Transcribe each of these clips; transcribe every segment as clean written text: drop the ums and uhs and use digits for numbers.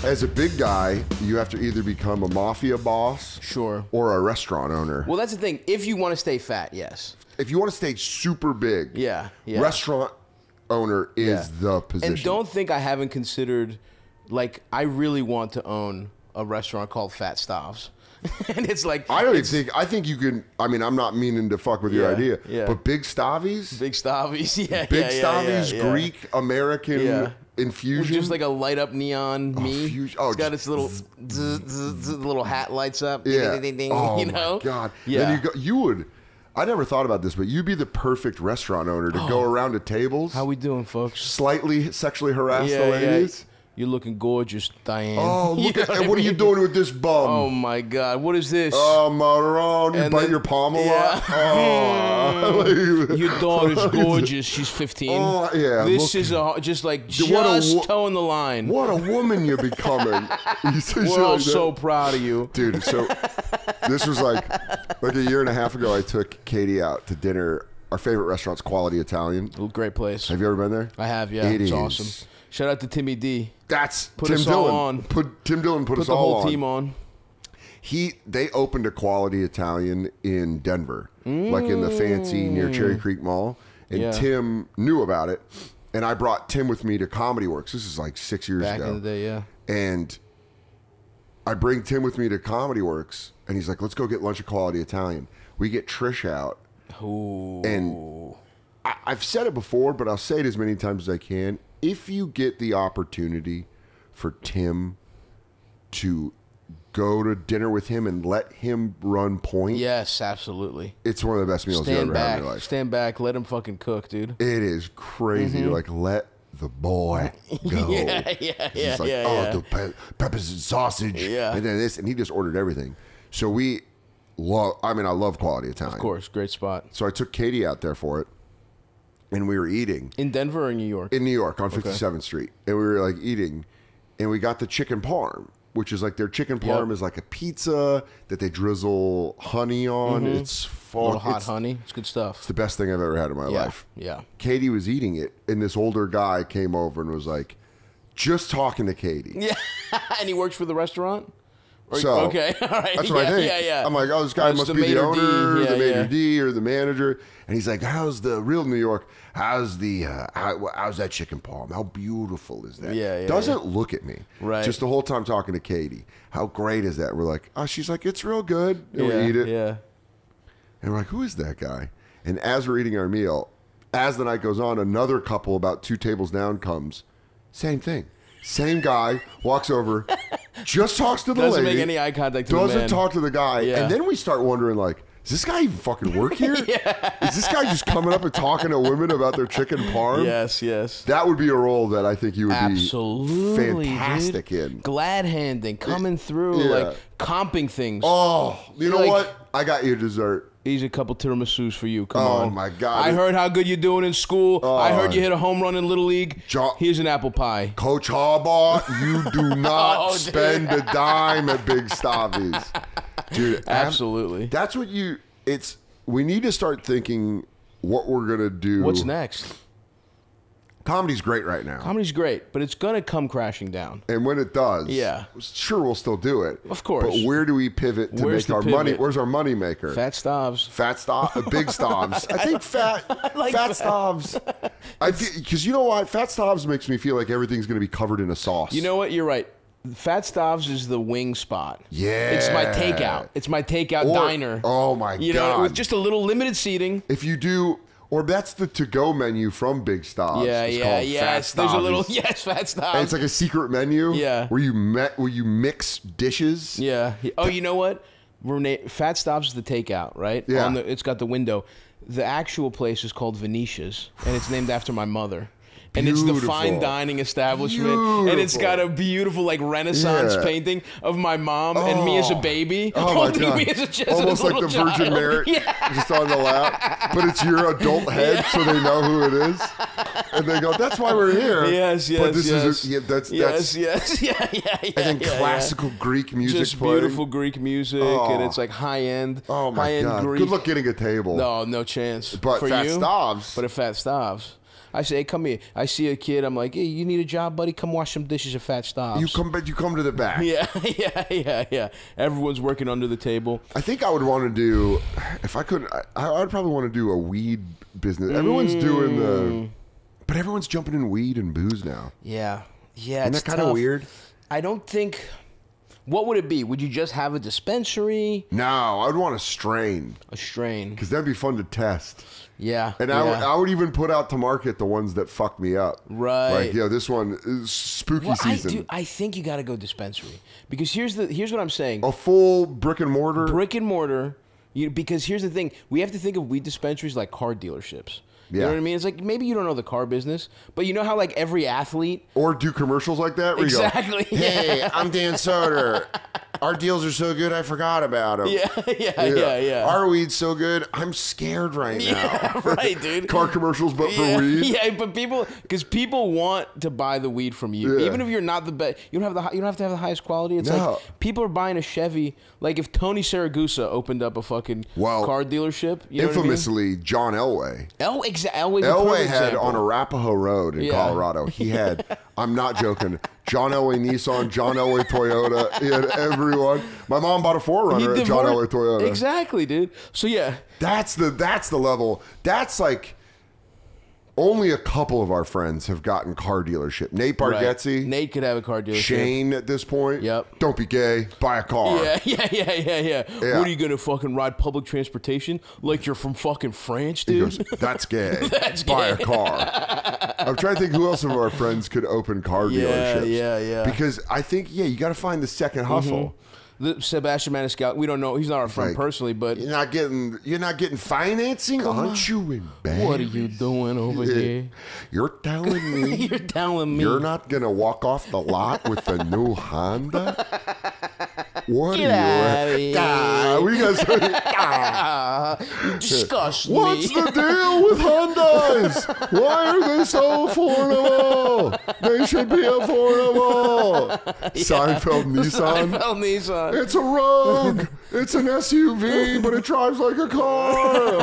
As a big guy, you have to either become a mafia boss, Sure, or a restaurant owner. well, that's the thing. If you want to stay fat, yes. If you want to stay super big, Yeah. restaurant owner is the position. And don't think I haven't considered, like, I really want to own a restaurant called Fat Stav's. And it's like, I don't even think, I think you can, I mean, I'm not meaning to fuck with your idea, yeah. but Big Stavy's? Big Stavy's, yeah. Big Stavy's Greek American infusion. Just like a light up neon me. It's got its little little hat lights up. Yeah. Ding, ding, ding, oh you know? my God. Yeah. Then you would, I never thought about this, but you'd be the perfect restaurant owner to go around to tables. How we doing, folks? Slightly sexually harass the ladies. Yeah. You're looking gorgeous, Diane. Oh, look at what are you doing with this bum? Oh my God, what is this? Oh, Maron, you bite your palm a lot. Oh, your daughter's gorgeous. She's 15. Oh, yeah. This is just towing the line. What a woman you're becoming. We're all so proud of you, dude. So this was like a year and a half ago. I took Katie out to dinner. Our favorite restaurant's Quality Italian. Great place. Have you ever been there? I have. Yeah, it's awesome. Shout out to Timmy D. That's put Tim us Dillon. All on. Tim Dillon put us all on. the whole team on. They opened a Quality Italian in Denver, like in the fancy near Cherry Creek Mall, and Tim knew about it, and I brought Tim with me to Comedy Works. This is like 6 years ago. Back in the day, yeah. And I bring Tim with me to Comedy Works, and he's like, "Let's go get lunch at Quality Italian." We get Trish out, and I've said it before, but I'll say it as many times as I can. If you get the opportunity for Tim to go to dinner with him and let him run point. Yes, absolutely. It's one of the best meals you ever had in your life. Stand back. Let him fucking cook, dude. It is crazy. You're like, let the boy go. yeah. The peppers and sausage. Yeah. And then this, and he just ordered everything. So I love Quality Italian. Of course, great spot. So I took Katie out there for it. And we were eating. In Denver or in New York? In New York on 57th Street. And we were like eating. And we got the chicken parm, which is like their chicken parm is like a pizza that they drizzle honey on. It's a little hot honey. It's good stuff. It's the best thing I've ever had in my life. Yeah. Katie was eating it. And this older guy came over and was like, just talking to Katie. Yeah. And he works for the restaurant? Okay, all right. That's what I think. Yeah. I'm like, oh, this guy must be the owner, the maitre d', or the manager. And he's like, how's the real New York? How's that chicken parm? How beautiful is that? Doesn't look at me. Right. Just the whole time talking to Katie. How great is that? We're like, oh, she's like, it's real good. And we eat it. Yeah. And we're like, who is that guy? And as we're eating our meal, as the night goes on, another couple about 2 tables down comes. Same thing. Same guy walks over, just talks to the lady. Doesn't make any eye contact to the man. Doesn't talk to the guy. And then we start wondering, like, does this guy even fucking work here? Is this guy just coming up and talking to women about their chicken parm? Yes. That would be a role that I think you would absolutely, be fantastic dude. in. Glad handing, coming through, like comping things. Oh, you know what? I got you dessert. Here's a couple tiramisus for you. Come on. Oh, my God. I heard how good you're doing in school. I heard you hit a home run in Little League. Here's an apple pie. Coach Harbaugh, you do not spend a dime at Big Stavy's. Dude, absolutely. That's what we need to start thinking what we're going to do. What's next? Comedy's great right now. Comedy's great, but it's going to come crashing down. And when it does, sure, we'll still do it. Of course. But where do we pivot to make our money? Where's our money maker? Fat Stavs. Big Stavs. I think Fat Stavs. Because you know what? Fat Stavs makes me feel like everything's going to be covered in a sauce. You know what? You're right. Fat Stavs is the wing spot. Yeah. It's my takeout. It's my takeout diner. Oh, my God. You know, with just a little limited seating. If you do... Or that's the to-go menu from Big Stav's. Yes. There's a little Fat Stavs. And it's like a secret menu. Yeah. Where you mix dishes. Yeah. Oh, you know what? Fat Stavs is the takeout, right? Yeah. It's got the window. The actual place is called Venetia's, and it's named after my mother. And it's the fine dining establishment. And it's got a beautiful like Renaissance painting of my mom and me as a baby. Oh my God. Me as a almost like the Virgin Mary just on the lap. But it's your adult head so they know who it is. And they go, that's why we're here. Yes. But this is I think classical Greek music just playing. Beautiful Greek music. And it's like high-end. Oh my God. Greek. Good luck getting a table. No chance. But for Fat you? Stavs. But at Fat Stavs. I say, hey, come here. I see a kid. I'm like, hey, you need a job, buddy? Come wash some dishes at Fat Stav's. You come to the back. Yeah. Everyone's working under the table. I think I would want to do, if I could, I'd probably want to do a weed business. Everyone's doing but everyone's jumping in weed and booze now. Yeah. Isn't that kind of weird? I don't think. What would it be? Would you just have a dispensary? No, I'd want a strain. A strain. Because that'd be fun to test. Yeah. And I would even put out to market the ones that fuck me up. Right. Like, this one is spooky season. I think you got to go dispensary. Because here's what I'm saying. A full brick and mortar? Brick and mortar. Because here's the thing. We have to think of weed dispensaries like car dealerships. You know what I mean? It's like, maybe you don't know the car business, but you know how like every athlete... Or do commercials like that? Where exactly. You go, hey, I'm Dan Soder. Our deals are so good, I forgot about them. Yeah. Our weed's so good, I'm scared right now. Yeah, right, dude. Car commercials, but for weed. Yeah, but people want to buy the weed from you, even if you're not the best. You don't have to have the highest quality. It's like people are buying a Chevy. Like if Tony Saragusa opened up a fucking car dealership, you know infamously, what I mean? John Elway. Elway had on Arapahoe Road in Colorado. He had. I'm not joking. John Elway Nissan, John Elway Toyota. He had everyone. My mom bought a 4Runner at John Elway Toyota. Exactly, dude. So yeah, that's the level. That's like only a couple of our friends have gotten car dealership. Nate Bargatze. Right. Nate could have a car dealership. Shane at this point. Yep. Don't be gay. Buy a car. Yeah. What are you gonna fucking ride public transportation like you're from fucking France, dude? He goes, that's gay. That's Buy gay. a car. I'm trying to think who else of our friends could open car dealerships. Yeah. Because I think you got to find the second hustle. Sebastian Maniscalco, we don't know. He's not our friend personally, but you're not getting financing, aren't you? Embarrassed? What are you doing over here? You're telling me. You're not gonna walk off the lot with a new Honda. What Get are you? What are you guys? You disgust me. What's the deal with Hondas? Why are they so affordable? They should be affordable. Seinfeld Nissan. It's a Rogue. It's an SUV, but it drives like a car.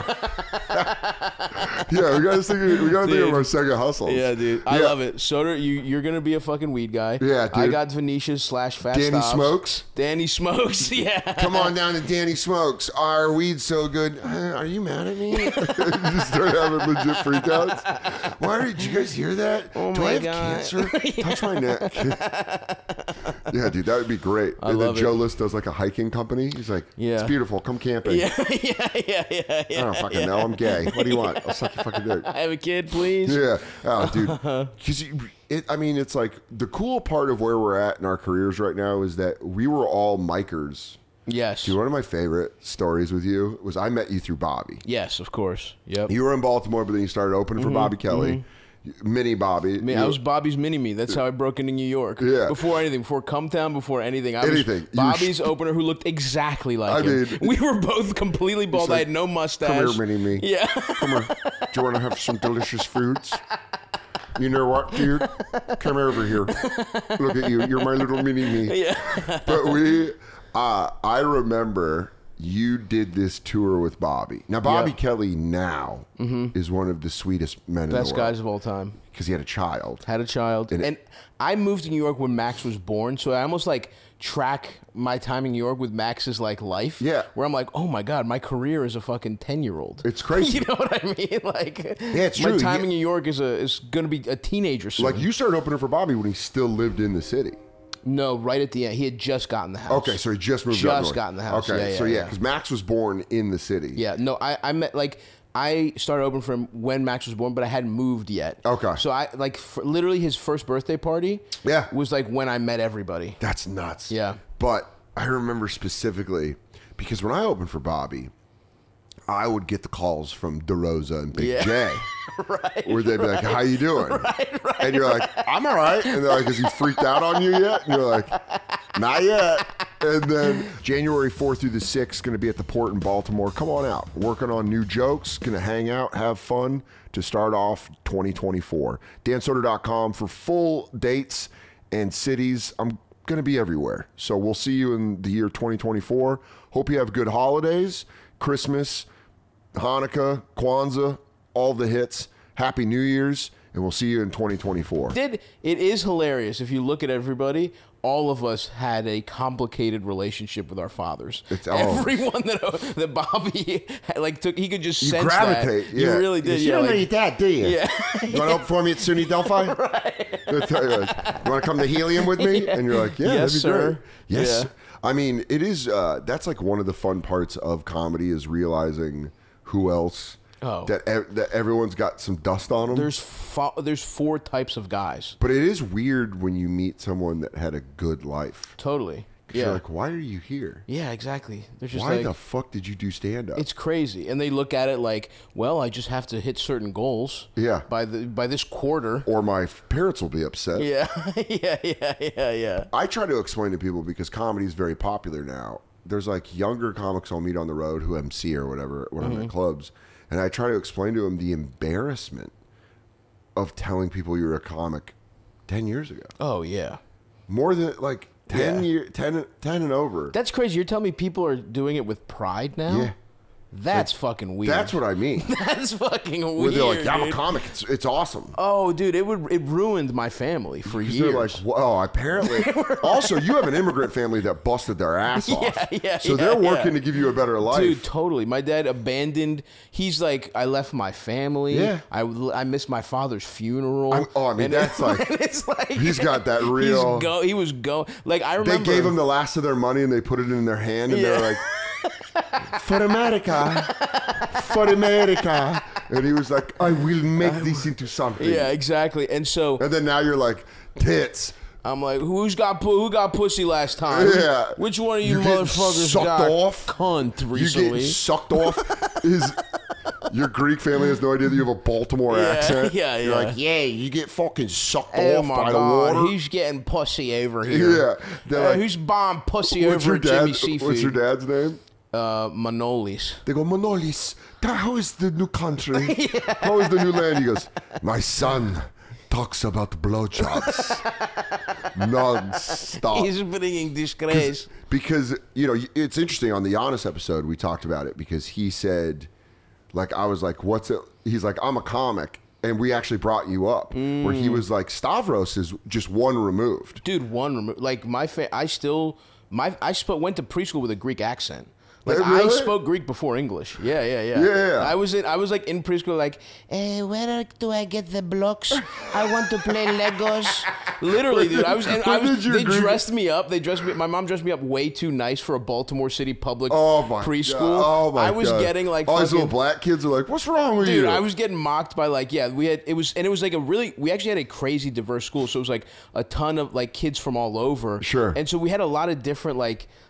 We gotta think of our second hustles. Yeah, dude. I love it. Soder, you're gonna be a fucking weed guy. Yeah, dude. I got Venetia's / Fat Danny Stavs. Smokes. Danny Smokes, yeah. Come on down to Danny Smokes. Our weed's so good. Are you mad at me? You just start having legit freakouts. Did you guys hear that? Do I have cancer? Touch my neck. Yeah, dude, that would be great. I love Joe List does like a hiking company. He's like, it's beautiful. Come camping. Yeah. I don't fucking know. I'm gay. What do you want? I'll suck your fucking dick. I have a kid, please. Yeah. Oh, dude. Because it's like the cool part of where we're at in our careers right now is that we were all micers. Yes. Dude, one of my favorite stories with you was I met you through Bobby. Yes, of course. Yep. You were in Baltimore, but then you started opening for Bobby Kelly. Mini Bobby. I was Bobby's mini-me. That's how I broke into New York. Yeah. Before anything. Before Cumtown, before anything. I was Bobby's opener who looked exactly like him. We were both completely bald. I had no mustache. Come here, mini-me. Yeah. Come here. Do you want to have some delicious fruits? You know what, dude? Come over here. Look at you. You're my little mini-me. Yeah. But I remember you did this tour with Bobby. Now, Bobby Kelly now is one of the sweetest men in the world. Best guys of all time. Because he had a child. And I moved to New York when Max was born, so I almost like track my time in New York with Max's like life. Yeah. Where I'm like, oh my God, my career is a fucking 10-year-old. It's crazy. You know what I mean? Like, it's true. My time in New York is going to be a teenager soon. Like, you started opening for Bobby when he still lived in the city. No, right at the end. He had just gotten the house. Okay, so he just moved up north. Just gotten the house. Okay, because Max was born in the city. Yeah, no, I met, like, I started opening for him when Max was born, but I hadn't moved yet. Okay. So I, like, literally his first birthday party was, like, when I met everybody. That's nuts. Yeah. But I remember specifically, because when I opened for Bobby, I would get the calls from DeRosa and Big J. Right. Where they'd be like, how you doing? Right. And you're like, I'm all right. And they're like, is he freaked out on you yet? And you're like, not yet. And then January 4th through the 6th, going to be at the Port in Baltimore. Come on out. Working on new jokes. Going to hang out, have fun to start off 2024. DanSoder.com for full dates and cities. I'm going to be everywhere. So we'll see you in the year 2024. Hope you have good holidays, Christmas, Hanukkah, Kwanzaa, all the hits. Happy New Year's, and we'll see you in 2024. It is hilarious if you look at everybody. All of us had a complicated relationship with our fathers. Everyone that Bobby took, he could just sense gravitate. That. Yeah. You really did. You don't know your dad, do you? Yeah. You want to open for me at SUNY Delphi? Right. You want to come to Helium with me? And you're like, yeah, yes, that'd be sir. great. Yes. Yeah. I mean, it is. That's like one of the fun parts of comedy is realizing who else. That everyone's got some dust on them. There's 4 types of guys. But it is weird when you meet someone that had a good life. Totally. Yeah. You're like, why are you here? Yeah, exactly. They're just why the fuck did you do stand-up? It's crazy. And they look at it like, well, I just have to hit certain goals. Yeah. By this quarter. Or my parents will be upset. Yeah. yeah. I try to explain to people because comedy is very popular now. There's like younger comics I'll meet on the road who MC or whatever when I'm at clubs. And I try to explain to them the embarrassment of telling people you're a comic 10 years ago. Oh, yeah. More than like 10 and over. That's crazy. You're telling me people are doing it with pride now? Yeah. That's fucking weird. That's what I mean. That's fucking weird. Where they're like, yeah, I'm a comic. It's awesome. Oh, dude, it ruined my family for years. They're like, well, apparently. Also, you have an immigrant family that busted their ass off. So they're working to give you a better life. Dude, totally. My dad abandoned. He's like, I left my family. Yeah. I missed my father's funeral. I mean, that's like, it's like, he's got that real. He was going. Like, I remember. They gave him the last of their money and they put it in their hand and they're like, for America, for America. And he was like, I will make this into something. Yeah, exactly. And then now you're like, tits. I'm like, who got pussy last time? Yeah. Which one of you motherfuckers got off? Cunt recently? You get sucked off? Your Greek family has no idea that you have a Baltimore accent. Yeah. You're like, you get fucking sucked oh off my by God, the water. Who's getting pussy over here? Yeah. Like, who's bombing pussy over at Jimmy Seafood? What's your dad's name? Manolis. They go, Manolis, how is the new country? How is the new land? He goes, my son talks about blowjobs non-stop. He's bringing disgrace. Because, it's interesting. On the Honest episode, we talked about it because he said, like, I was like, what's it? He's like, I'm a comic. And we actually brought you up where he was like, Stavros is just one removed. Dude, one removed. Like, I went to preschool with a Greek accent. Like, really? I spoke Greek before English. Yeah. I was like in preschool, like, where do I get the blocks? I want to play Legos. Literally, dude. They dressed me up. My mom dressed me up way too nice for a Baltimore City public preschool. God. Oh my I was God. getting like all these little black kids are like, what's wrong with you? Dude, I was getting mocked by like, we actually had a crazy diverse school. So it was like a ton of like kids from all over. Sure. And so we had a lot of different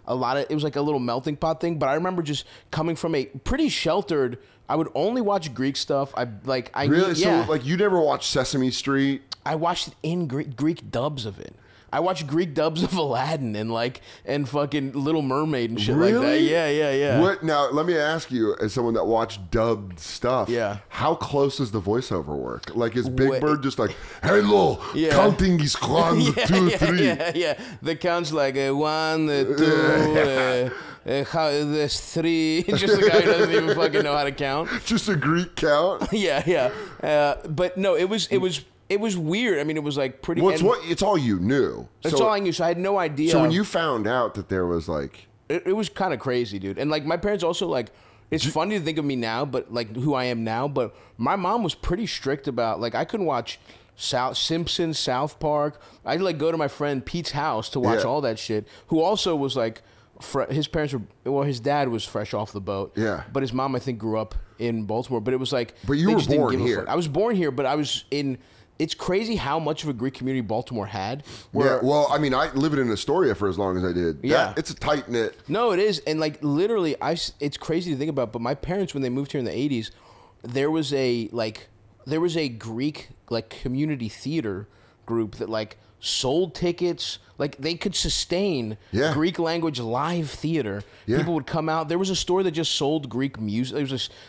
it was like a little melting pot thing, but I remember just coming from a pretty sheltered. I would only watch Greek stuff. Really? So like you never watched Sesame Street? I watched it in Greek dubs of it. I watched Greek dubs of Aladdin and fucking Little Mermaid and shit like that. Yeah. What now? Let me ask you, as someone that watched dubbed stuff, how close does the voiceover work? Like, is Big Bird just like, hello, counting is 1, 2, 3? Yeah. The count's like 1, 2. There's 3. Just a guy who doesn't even fucking know how to count. Just a Greek count. Yeah. But no, it was weird. I mean, it was like pretty. It's all you knew. It's all I knew. So I had no idea. So when you found out that there was like, it was kind of crazy, dude. And like my parents also like. It's funny to think of me now, but like who I am now. But my mom was pretty strict about like I couldn't watch Simpsons, South Park. I'd like go to my friend Pete's house to watch all that shit. Who also was like. His parents were, his dad was fresh off the boat. Yeah. But his mom, I think, grew up in Baltimore. But it was like. But you were born here. I was born here, but I was in. It's crazy how much of a Greek community Baltimore had. Well, I mean, I lived in Astoria for as long as I did. Yeah. It's a tight knit. No, it is. And like literally, it's crazy to think about. But my parents, when they moved here in the 80s, there was a Greek like community theater group that like sold tickets. Like they could sustain Greek language live theater. Yeah. People would come out. There was a store that just sold Greek music. There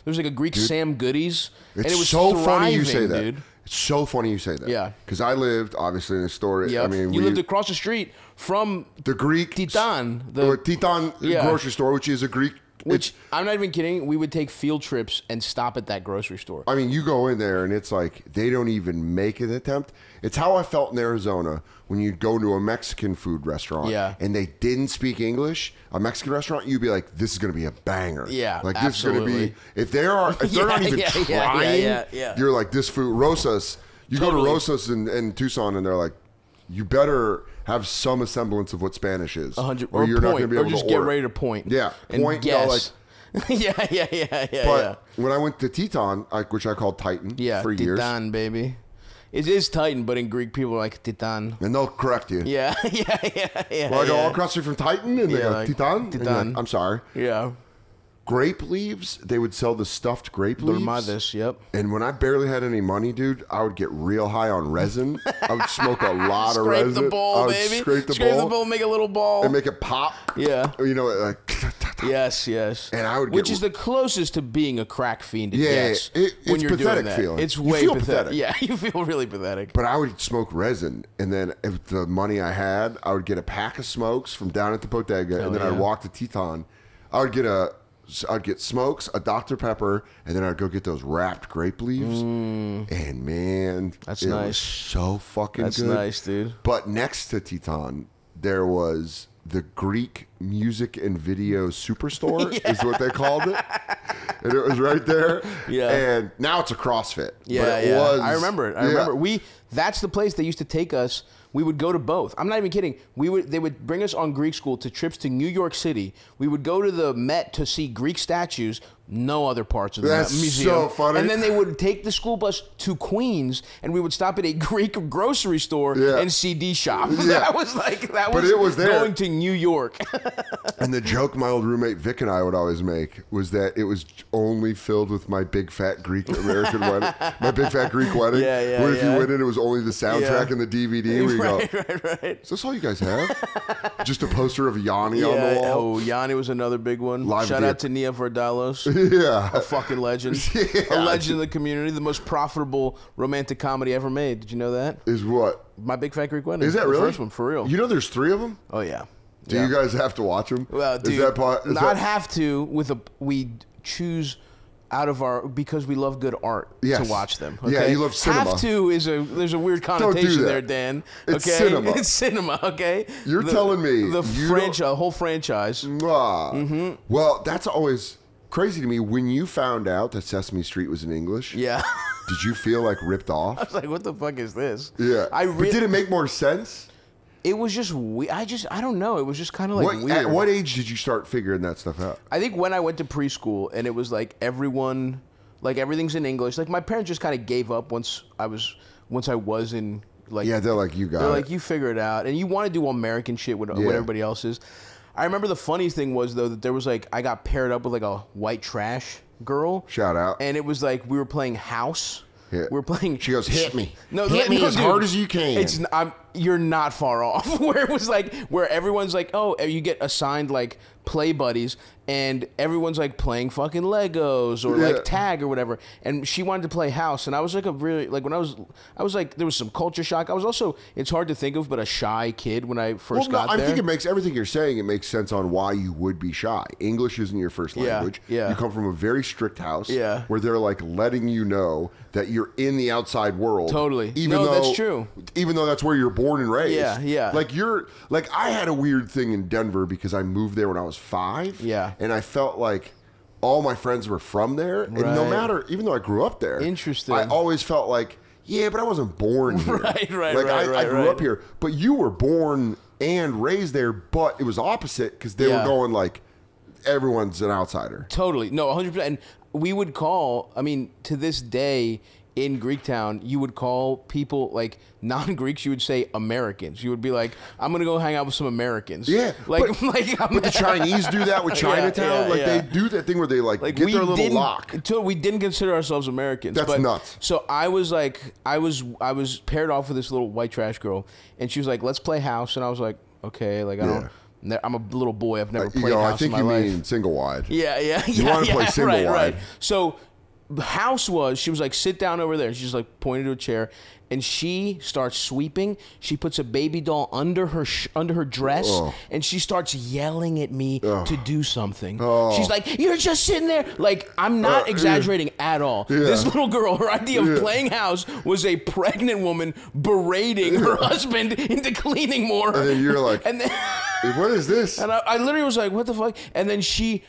was like a Greek Sam Goodies. It's and it was so thriving, funny you say that. Dude. It's so funny you say that. Yeah. Because I lived obviously in Astoria. Yeah. I mean, you lived across the street from the Greek Titan, Titan grocery store, which is a Greek Which, I'm not even kidding, we would take field trips and stop at that grocery store. I mean, you go in there and it's like they don't even make an attempt. It's how I felt in Arizona when you'd go to a Mexican food restaurant and they didn't speak English. A Mexican restaurant, you'd be like, this is going to be a banger. Yeah, like absolutely. this is going to be, if they're not even trying, you're like, this food, Rosas, you go to Rosas in Tucson and they're like, you better have some semblance of what Spanish is. 100, or you're not going to be able to just order. get ready to point. Yeah, and point, guess. yeah. But when I went to Teton, which I called Titan for years. Titan, baby. It is Titan, but in Greek, people are like Titan. And they'll correct you. Yeah. Well, I go all across you from Titan, and they go, like, Titan? Titan. Like, I'm sorry. Yeah. Grape leaves, they would sell the stuffed grape leaves. Dormades, yep. And when I barely had any money, dude, I would get real high on resin. I would smoke a lot of resin. Scrape the bowl, baby. Scrape the bowl, make a little ball. And make it pop. Yeah. You know, like... Yes. And I would get... Which is the closest to being a crack fiend it gets when you're doing that. Feeling. It's way pathetic. Yeah, you feel really pathetic. But I would smoke resin, and then if the money I had, I would get a pack of smokes from down at the bodega, and then I'd walk to Teton. I'd get smokes, a Dr. Pepper, and then I'd go get those wrapped grape leaves. And man, that's it nice. Was so fucking good. That's nice, dude. But next to Teton, there was the Greek music and video superstore, is what they called it. And it was right there. Yeah. And now it's a CrossFit. Yeah, but it was, I remember it. I remember. That's the place they used to take us. We would go to both. I'm not even kidding. They would bring us on Greek school to trips to New York City. We would go to the Met to see Greek statues. No other parts of the museum. So funny. And then they would take the school bus to Queens, and we would stop at a Greek grocery store and CD shop. That was it was there. Going to New York. And the joke my old roommate Vic and I would always make was that it was only filled with my big fat Greek American wedding, my big fat Greek wedding. Where if you went in, it was only the soundtrack and the DVD. Where you Right. Is this all you guys have? Just a poster of Yanni on the wall. Oh, Yanni was another big one. Shout out to Nia Vardalos. A fucking legend. A legend in the community. The most profitable romantic comedy ever made. Did you know that? Is what? My Big Fat Greek Wedding. Is that really? The first one, for real. You know there's 3 of them? Oh, yeah. Do you guys have to watch them? Well, dude, have to. We choose out of because we love good art to watch them. Okay? Yeah, you love cinema. Have to there's a weird connotation there, Dan. It's cinema. It's cinema, okay? You're telling me the whole franchise. Well, that's always crazy to me. When you found out that Sesame Street was in English, did you feel like ripped off? I was like, what the fuck is this? Yeah. But did it make more sense? It was just weird. I don't know. It was just kind of like weird. At what age did you start figuring that stuff out? I think when I went to preschool and it was like everything's in English. Like my parents just kind of gave up once I was in like. Yeah, they're like, you got it. They're like, you figure it out, and you want to do American shit with everybody else is. I remember the funniest thing was though that there was like I got paired up with like a white trash girl. Shout out. And it was like we were playing house. Yeah. We're playing. She goes, hit me. Hit me as hard as you can. You're not far off. Where it was like, where everyone's like, oh, you get assigned like play buddies, and everyone's like playing fucking Legos or like tag or whatever. And she wanted to play house, and I was like when I was like, there was some culture shock. I was also, it's hard to think of, but a shy kid when I first got there. I think it makes everything you're saying. It makes sense on why you would be shy. English isn't your first language. Yeah. You come from a very strict house. Yeah. Where they're like letting you know that you're in the outside world. Totally. That's true. Even though that's where you're born and raised. Yeah. Like I had a weird thing in Denver because I moved there when I was 5. Yeah. And I felt like all my friends were from there. And no matter, even though I grew up there. Interesting. I always felt like, yeah, but I wasn't born here. Right. Like I grew up here. But you were born and raised there, but it was opposite because they were going like, everyone's an outsider. Totally. No, 100%. And we would call, to this day in Greektown, you would call people like non-Greeks, you would say Americans. You would be like, I'm going to go hang out with some Americans. Yeah. But the Chinese do that with Chinatown. They do that thing where they like get their little lock. We didn't consider ourselves Americans. That's nuts. So I was like, I was paired off with this little white trash girl, and she was like, let's play house. And I was like, okay, like I'm a little boy. I've never played house in my life. I think you mean single wide. Yeah. You want to play single wide. Right. So house was, she was like, sit down over there. She's like pointed to a chair, and she starts sweeping. She puts a baby doll under her dress, and she starts yelling at me to do something. She's like, you're just sitting there. Like, I'm not exaggerating at all. This little girl, her idea of playing house was a pregnant woman berating her husband into cleaning more. And then you're like, and then, what is this? And I literally was like, what the fuck? And then she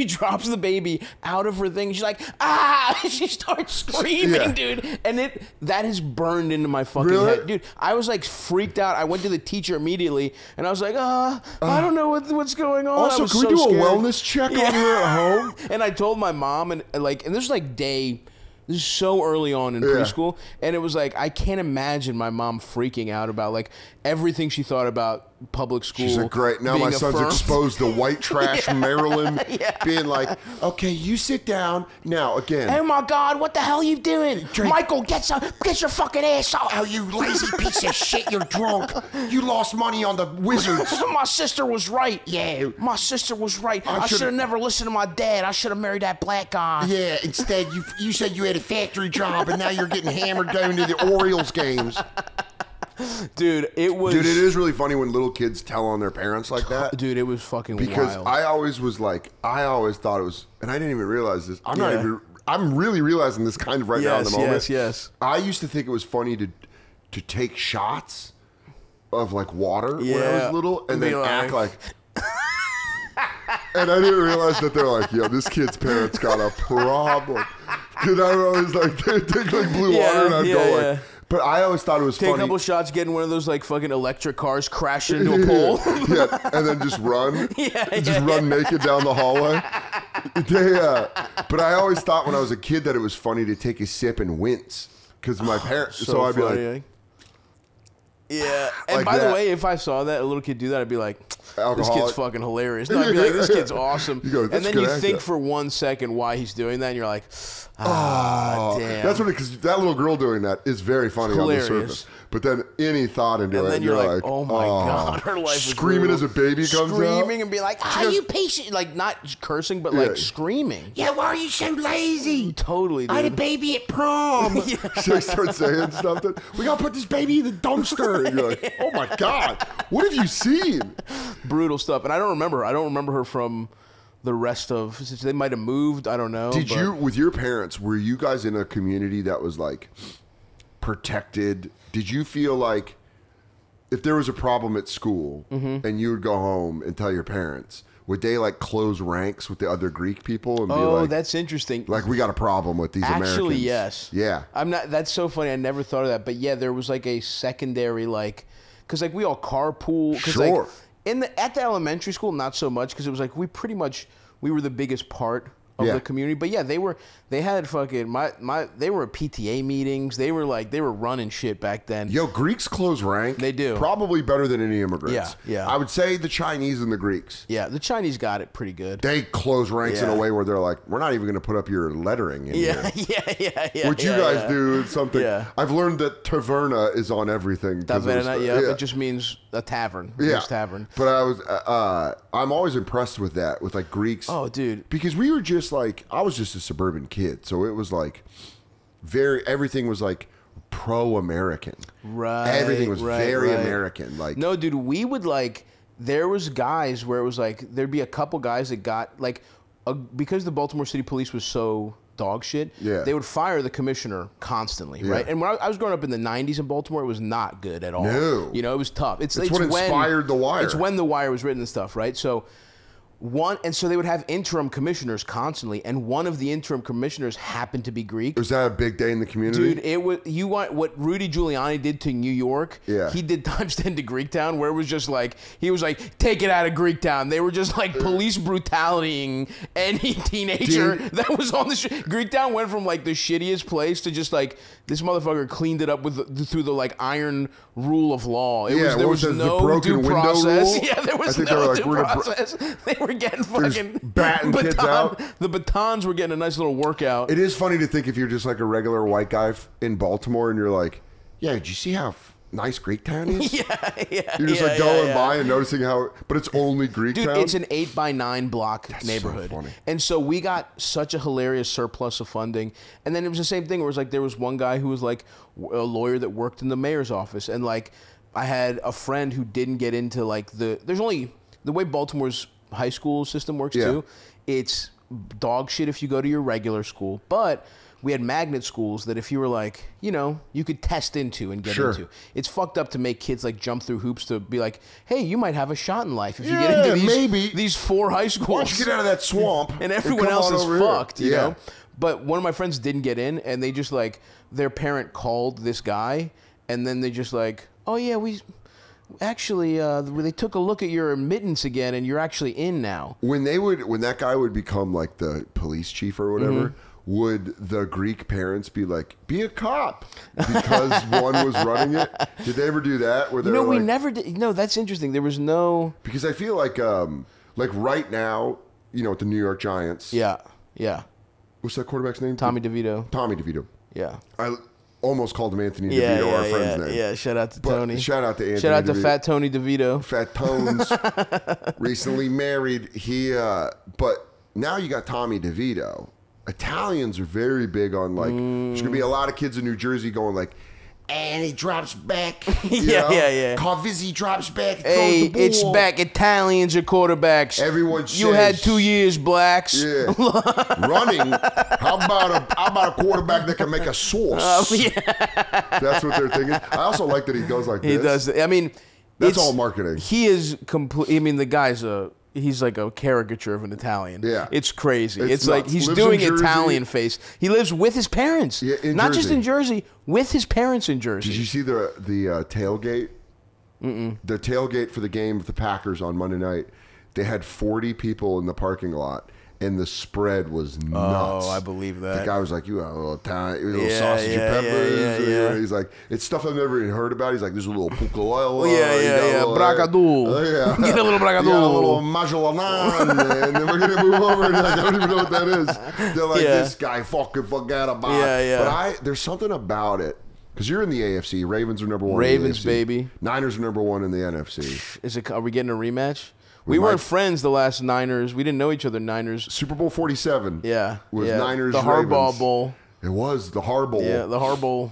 drops the baby out of her thing. She's like, ah! She starts screaming, dude. And that has burned into my fucking head. Dude, I was like freaked out. I went to the teacher immediately, and I was like, I don't know what's going on. Also, can we do a wellness check on her at home? And I told my mom, and this is like this is so early on in preschool, and it was like, I can't imagine my mom freaking out about like everything she thought about public school. She's like, great, now my son's exposed to white trash Maryland, being like, okay, you sit down now again. Oh my God, what the hell are you doing? Michael, get your fucking ass out. Oh, you lazy piece of shit, you're drunk. You lost money on the Wizards. My sister was right. Yeah. My sister was right. I should have never listened to my dad. I should have married that black guy. Yeah, instead you said you had a factory job, and now you're getting hammered going to the Orioles games. Dude, it was... Dude, it is really funny when little kids tell on their parents like that. Dude, it was fucking wild. Because I always thought it was, and I didn't even realize this. I'm really realizing this kind of now in the moment. Yes. I used to think it was funny to take shots of like water when I was little, and then act like... And I didn't realize that they're like, yo, this kid's parents got a problem. Because I always like, they'd take like blue water, and I'd go like... But I always thought it was funny. Take a couple shots, get in one of those like fucking electric cars, crash into a pole. And then just run. Run naked down the hallway. But I always thought when I was a kid that it was funny to take a sip and wince. Because my parents, so I'd be like... Yeah, and like by the way, if I saw that a little kid do that, I'd be like, "This kid's fucking hilarious." No, I'd be like, "This kid's awesome." And then you think for 1 second why he's doing that, and you're like, damn." That's what because that little girl doing that is very funny hilarious on the surface. But then any thought into it, and then you're like, "Oh my God, her life is screaming as a baby comes out, screaming and be like, "Are you patient?" Like not cursing, but like screaming. Yeah, why are you so lazy? Totally, dude. I had a baby at prom. She starts saying something. We gotta put this baby in the dumpster. And you're like, oh my God, what have you seen? Brutal stuff. And I don't remember her from the rest of, they might have moved, I don't know. Did you, with your parents, were you guys in a community that was like protected? Did you feel like if there was a problem at school and you would go home and tell your parents, would they like close ranks with the other Greek people and be like, oh, that's interesting. Like, we got a problem with these Americans. Actually, yes. Yeah. That's so funny. I never thought of that. But yeah, there was like a secondary, like, because like we all carpool. Sure. Like, at the elementary school, not so much, because it was like we were the biggest part of the community. But yeah, they had fucking they were at PTA meetings. They were running shit back then. Yo, Greeks close rank. They do. Probably better than any immigrants. Yeah. I would say the Chinese and the Greeks. Yeah, the Chinese got it pretty good. They close ranks in a way where they're like, we're not even going to put up your lettering in here. Yeah. What you guys do is something. Yeah. I've learned that taverna is on everything. Taverna, it just means a tavern. Yeah. Tavern. But I'm always impressed with that, with like Greeks. Oh, dude. Because we were just like, I was just a suburban kid. So it was like everything was like pro-American. Right. Everything was very American. Like, no, dude, we would like, there was guys where it was like, there'd be a couple guys that got like, because the Baltimore City Police was so dog shit, they would fire the commissioner constantly, right? And when I was growing up in the 90s in Baltimore, it was not good at all. No. You know, it was tough. It's what inspired The Wire. It's when The Wire was written and stuff, right? So so they would have interim commissioners constantly, and one of the interim commissioners happened to be Greek. Was that a big day in the community? Dude, it was. What Rudy Giuliani did to New York. Yeah. He did times 10 to Greektown, where it was just like, he was like, take it out of Greektown. They were just like police brutalitying any teenager that was on the street. Greektown went from like the shittiest place to just like, this motherfucker cleaned it up through the like iron rule of law. There was no due process. Rule? Yeah, there was no due process. They were getting fucking batting kids out. The batons were getting a nice little workout. It is funny to think if you're just like a regular white guy in Baltimore and you're like, yeah, did you see how nice Greek town is? Yeah. You're just like going by and noticing how, but it's only Greek Dude, town? it's an 8x9 block neighborhood. So funny. And so we got such a hilarious surplus of funding. And then it was the same thing where it was like there was one guy who was like a lawyer that worked in the mayor's office. And like I had a friend who didn't get into like there's only, the way Baltimore's high school system works too, it's dog shit if you go to your regular school. But we had magnet schools that if you were like, you know, you could test into and get into. It's fucked up to make kids like jump through hoops to be like, hey, you might have a shot in life if you get into these 4 high schools. Why don't you get out of that swamp? And everyone else is fucked, you know? But one of my friends didn't get in, and they just like, their parent called this guy, and then they just like, oh yeah, we actually, they took a look at your admittance again, and you're actually in now. When that guy would become like the police chief or whatever, would the Greek parents be like, be a cop because one was running it? Did they ever do that? Where no, we never did. No, that's interesting. There was no... Because I feel like right now, you know, with the New York Giants. Yeah. What's that quarterback's name? Tommy DeVito. Tommy DeVito. Yeah. I almost called him Anthony DeVito, our friend's name. Yeah, shout out to Tony. Shout out to Anthony Shout out to DeVito. Fat Tony DeVito. Fat Tones. Recently married. But now you got Tommy DeVito. Italians are very big on like, there's going to be a lot of kids in New Jersey going like, and he drops back. Yeah. Carvizzi drops back. Hey, it's back. Italians are quarterbacks. Everyone says, you had 2 years, blacks. Yeah. Running. How about a quarterback that can make a sauce? That's what they're thinking. I also like that he goes like this. He does. I mean, that's all marketing. He is complete. I mean, the guy's he's like a caricature of an Italian. Yeah. It's crazy. It's nuts. like he's Lives doing in Jersey. Italian face. He lives with his parents. Yeah, Not just in Jersey, with his parents in Jersey. Did you see the tailgate? The tailgate for the game with the Packers on Monday night. They had 40 people in the parking lot, and the spread was nuts. Oh, I believe that. The guy was like, you have a little sausage and peppers. Yeah. He's like, it's stuff I've never even heard about. He's like, there's a little pucalella. Bracadou. Get a little bracadou. Yeah, a little majolanan. And then we're going to move over. And like, I don't even know what that is. They're like, this guy fucking forgot about it. But there's something about it. Because you're in the AFC. Ravens are number 1 Ravens, in the AFC. Baby. Niners are number 1 in the NFC. Are we getting a rematch? We weren't friends the last Niners. We didn't know each other, Niners. Super Bowl 47 was Niners The Harbaugh Ravens. Bowl. It was the Harbaugh. Yeah, the Harbaugh.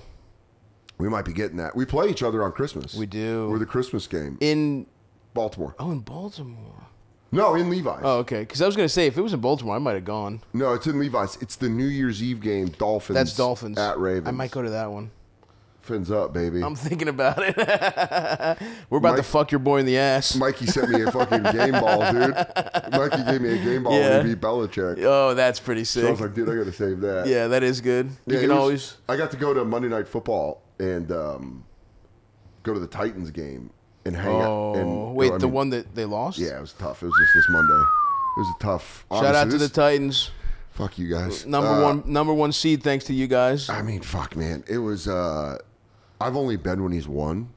We might be getting that. We play each other on Christmas. We do. We're the Christmas game. In Baltimore. Oh, in Baltimore. No, in Levi's. Oh, okay. Because I was going to say, if it was in Baltimore, I might have gone. No, it's in Levi's. It's the New Year's Eve game, Dolphins. That's Dolphins. At Ravens. I might go to that one. Fins up, baby. I'm thinking about it. We're about to fuck your boy in the ass. Mikey sent me a fucking game ball, dude. Mikey gave me a game ball when he beat Belichick. Oh, that's pretty sick. So I was like, dude, I got to save that. Yeah, that is good. You can always... I got to go to Monday Night Football and go to the Titans game and hang out. And, wait, the one that they lost? Yeah, it was tough. It was just this Monday. It was a tough... Shout out to the Titans. Fuck you guys. Number one seed, thanks to you guys. I mean, fuck, man. It was... I've only been when he's won.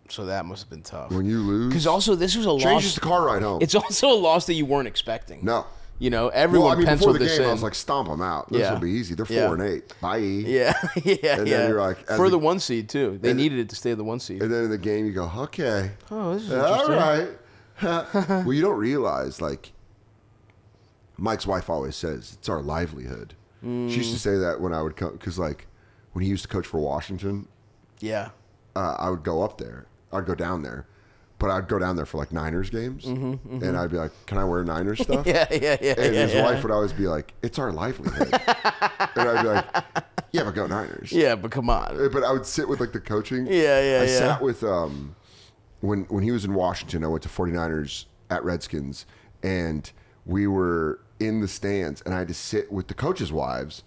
So that must have been tough. When you lose. Because also this was a loss. Changes the car ride home. It's also a loss that you weren't expecting. No. You know, everyone penciled before the this game, in. I was like, stomp them out. This will be easy. They're 4-8. Bye. Yeah. And then you're like... For the 1 seed, too. They needed it to stay the 1 seed. And then in the game, you go, okay. Oh, this is interesting. All right. Well, you don't realize, like, Mike's wife always says, it's our livelihood. She used to say that when I would come, because, like, when he used to coach for Washington... Yeah. I would go up there. I'd go down there. But I'd go down there for like Niners games. And I'd be like, can I wear Niners stuff? Yeah. And his wife would always be like, it's our livelihood. And I'd be like, yeah, but go Niners. Yeah, but come on. But I would sit with like the coaching. I sat with, when he was in Washington, I went to 49ers at Redskins. And we were in the stands. And I had to sit with the coaches' wives.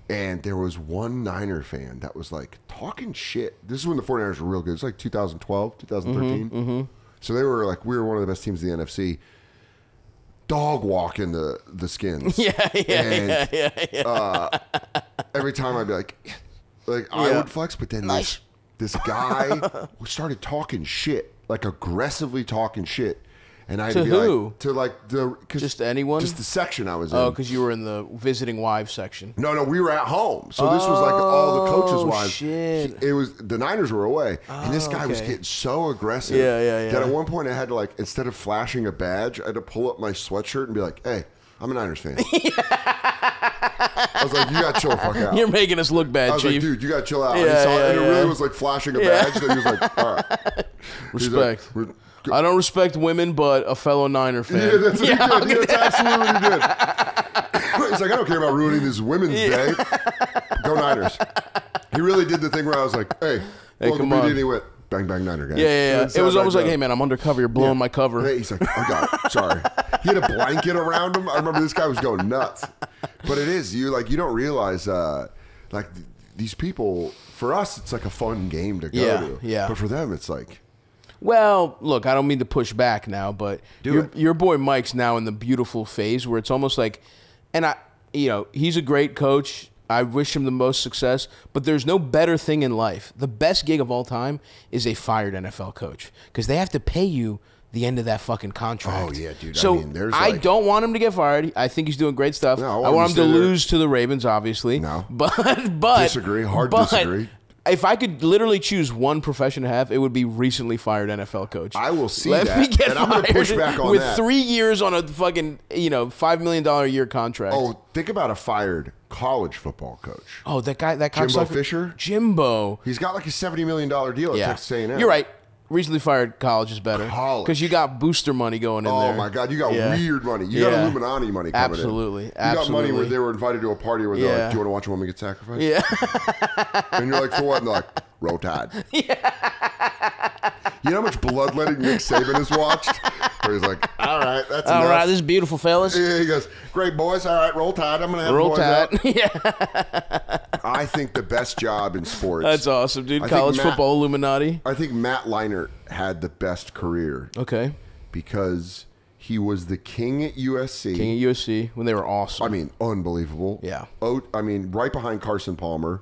And there was one Niner fan that was like talking shit. This is when the 49ers were real good. It was like 2012, 2013. So they were like, we were one of the best teams in the NFC. Dog walking the Skins. Yeah. Every time I'd be like I would flex, but then this guy started talking shit, like aggressively talking shit. And I had To to be who? like, to like Just anyone? just the section I was in. Oh, because you were in the visiting wives section. No, we were at home. So this was like all the coaches' wives. Shit. It was the Niners were away, and this guy was getting so aggressive. Yeah. That at one point I had to like, instead of flashing a badge, I had to pull up my sweatshirt and be like, "Hey, I'm a Niners fan." I was like, "You got to chill the fuck out." You're making us look bad, I was Chief. like, "Dude, you got to chill out." Yeah, and it really was like flashing a badge. Then he was like, "All right, Respect. He's like, I don't respect women, but a fellow Niner fan. yeah, that's what he did. Yeah, that's absolutely what he did. He's like, I don't care about ruining this Women's Day. Go Niners. He really did the thing where I was like, hey welcome to anyway. Bang, bang, Niner gang. Yeah. It was almost like, hey, man, I'm undercover. You're blowing my cover. Hey, he's like, I got it. Sorry. He had a blanket around him. I remember this guy was going nuts. But it is, you don't realize, like, these people, for us, it's like a fun game to go to. Yeah. But for them, it's like, well, look, I don't mean to push back now, but your boy Mike's now in the beautiful phase where it's almost like, and he's a great coach. I wish him the most success, but there's no better thing in life. The best gig of all time is a fired NFL coach because they have to pay you the end of that fucking contract. oh, yeah, dude. So I mean, I don't want him to get fired. I think he's doing great stuff. No, I want him to lose to the Ravens, obviously. No. But Disagree. Disagree. If I could literally choose one profession to have, it would be recently fired NFL coach. I will see Let that, me get and I'm going to push back on with that. 3 years on a fucking $5 million a year contract. Oh, think about a fired college football coach. Oh, that guy, Jimbo Fisher? Jimbo. He's got like a $70 million deal at Texas A&M. You're right. Recently fired college is better. College. Because you got booster money going in there. Oh, my God. You got weird money. You got Illuminati money coming Absolutely. in. You got money where they were invited to a party where they're like, do you want to watch a woman get sacrificed? Yeah. And you're like, for what? And they're like, Roll Tide. You know how much bloodletting Nick Saban has watched? Where he's like, all right, that's enough. All right, this is beautiful, fellas. Yeah, he goes, great, boys. All right, Roll Tide. I'm going to have Roll boys Tide. out. Yeah. I think the best job in sports. That's awesome, dude. College football Illuminati. I think Matt Leinart had the best career. Okay. Because he was the king at USC. King at USC when they were awesome. I mean, unbelievable. Yeah. Oh, I mean, right behind Carson Palmer.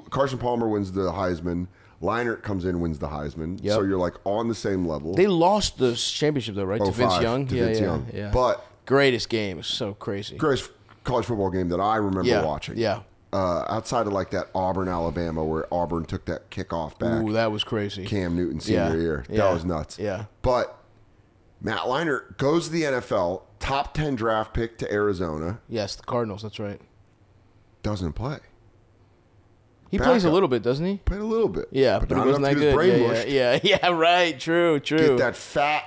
Carson Palmer wins the Heisman. Leinart comes in, wins the Heisman. Yep. So you're like on the same level. They lost the championship though, right? To Vince Young. To Vince Young. Yeah. But greatest game. It's so crazy. Greatest college football game that I remember watching. Yeah. Outside of like that Auburn, Alabama, where Auburn took that kickoff back. Ooh, that was crazy. Cam Newton senior year. That was nuts. Yeah. But Matt Leinart goes to the NFL, top 10 draft pick to Arizona. Yes, the Cardinals. That's right. Doesn't play. He plays a little bit, doesn't he? Played a little bit. Yeah, but it wasn't that good. Yeah, right. True. Get that fat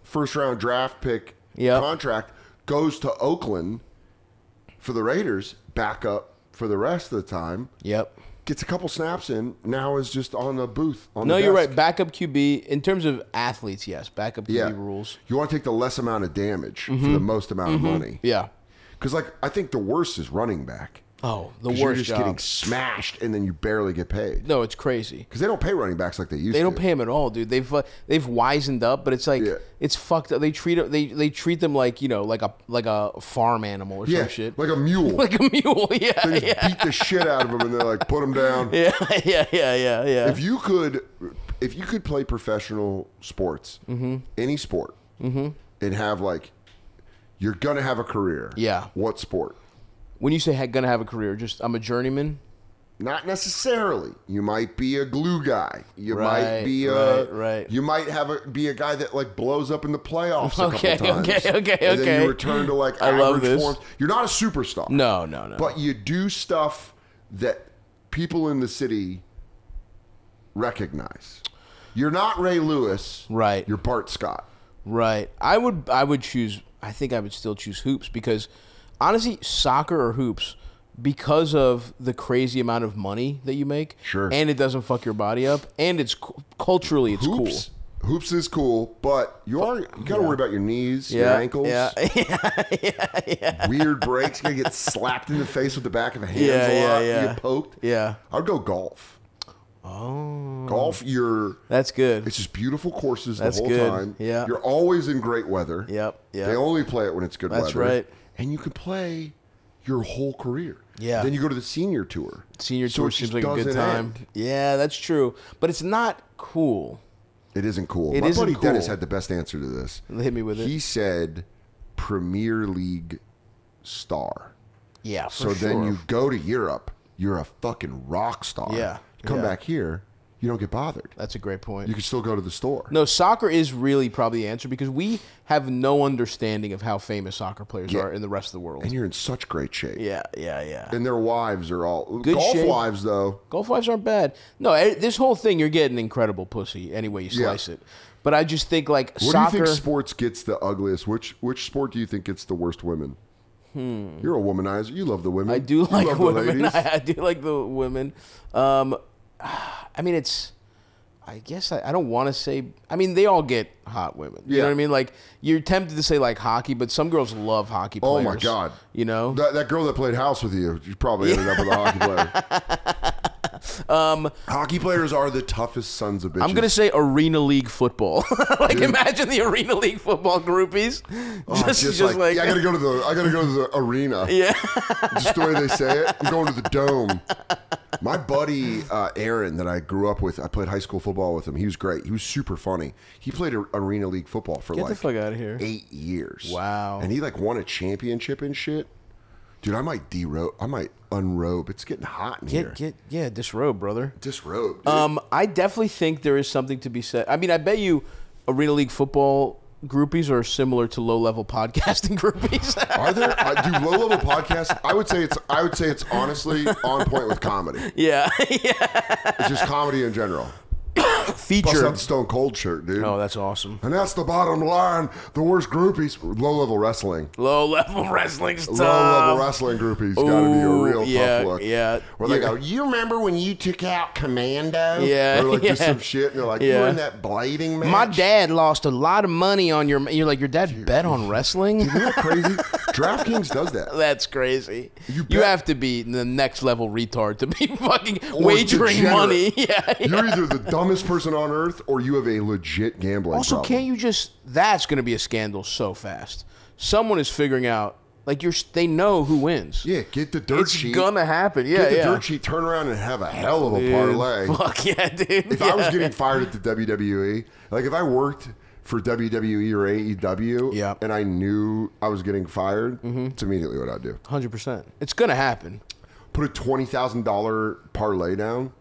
first-round draft pick contract, goes to Oakland for the Raiders, backup for the rest of the time. Yep. Gets a couple snaps in, now is just on the booth. No, you're right. Backup QB, in terms of athletes, yes. Backup QB rules. You want to take the less amount of damage for the most amount of money. Yeah. Because, like, I think the worst is running back. Oh, the worst you're just job. getting smashed, and then you barely get paid. No, it's crazy. Because they don't pay running backs like they used to. They don't pay them at all, dude. They've wizened up, but it's like it's fucked up. They treat them like like a farm animal or some shit. Like a mule. Like a mule. Yeah. They just beat the shit out of them, and they're like, put them down. Yeah. If you could play professional sports, any sport, and have like, you're gonna have a career. Yeah. What sport? When you say gonna have a career, just I'm a journeyman. Not necessarily. You might be a glue guy. You Right, might be right. You might be a guy that like blows up in the playoffs a Okay, couple times. okay. And then you return to like average form. You're not a superstar. No. But you do stuff that people in the city recognize. You're not Ray Lewis. Right. You're Bart Scott. Right. I would choose. I think I would still choose hoops because honestly, soccer or hoops, because of the crazy amount of money that you make, and it doesn't fuck your body up, and it's culturally it's cool. Hoops is cool, but you got to worry about your knees, your ankles. Yeah. Weird breaks. You got to get slapped in the face with the back of a hand a lot. You get poked. Yeah. I'd go golf. Oh. Golf, that's good. It's just beautiful courses the whole time. Yeah. You're always in great weather. Yep. They only play it when it's good weather. That's right. And you can play your whole career. Yeah. Then you go to the senior tour. Senior tour seems like a good time. Yeah, that's true. But it's not cool. It isn't cool. It My isn't buddy cool. Dennis had the best answer to this. Hit me with it. He said Premier League star. Yeah, So then you go to Europe, you're a fucking rock star. Yeah. Come back here, you don't get bothered. That's a great point. You can still go to the store. No, soccer is really probably the answer because we have no understanding of how famous soccer players are in the rest of the world. And you're in such great shape. Yeah. And their wives are all Good golf shape. wives though. Golf wives aren't bad. No, this whole thing, you're getting incredible pussy any way you slice it. But I just think like What soccer. do you think sports gets the ugliest? Which sport do you think gets the worst women? You're a womanizer. You love the women. I do You like love the women. ladies. I do like the women. I mean, I guess I don't want to say. I mean, they all get hot women. You know what I mean? Like you're tempted to say like hockey, but some girls love hockey players. Oh my god! You know that girl that played house with you probably ended up with a hockey player. Hockey players are the toughest sons of bitches. I'm gonna say Arena League football. Like imagine the Arena League football groupies. Just like I gotta go to the arena. Yeah. Just the way they say it. I'm going to the dome. My buddy Aaron that I grew up with, I played high school football with him. He was great. He was super funny. He played Arena League football for Get the fuck out of here. 8 years. Wow. And he like won a championship and shit. Dude, I might unrobe. It's getting hot in here. Disrobe, brother. Disrobe. Dude. I definitely think there is something to be said. I mean, I bet you Arena League football groupies are similar to low-level podcasting groupies. Are there? Do low-level podcasts? I would say it's honestly on point with comedy. Yeah. It's just comedy in general. Feature. Bust out the Stone Cold shirt, dude. Oh, that's awesome. And that's the bottom line. The worst groupies, low-level wrestling. Low-level wrestling stuff. Low-level wrestling groupies got to be a real tough look. Yeah. Where they go, you remember when you took out Commando? Yeah. Or like just some shit, and they're like, you were in that blading match? My dad lost a lot of money on your... You're like, your dad bet on wrestling? Isn't that crazy? DraftKings does that. That's crazy. You have to be the next level retard to be fucking wagering degenerate. money. Yeah. You're either the dumbest person on earth or you have a legit gambling Also, problem. can't you just... That's going to be a scandal so fast. Someone is figuring out... Like, they know who wins. Yeah, get the dirt sheet. It's going to happen. Yeah, Get the dirt sheet, turn around, and have a hell of a parlay. Fuck yeah, dude. If I was getting fired at the WWE, like if I worked for WWE or AEW and I knew I was getting fired, it's immediately what I'd do. 100%. It's going to happen. Put a $20,000 parlay down.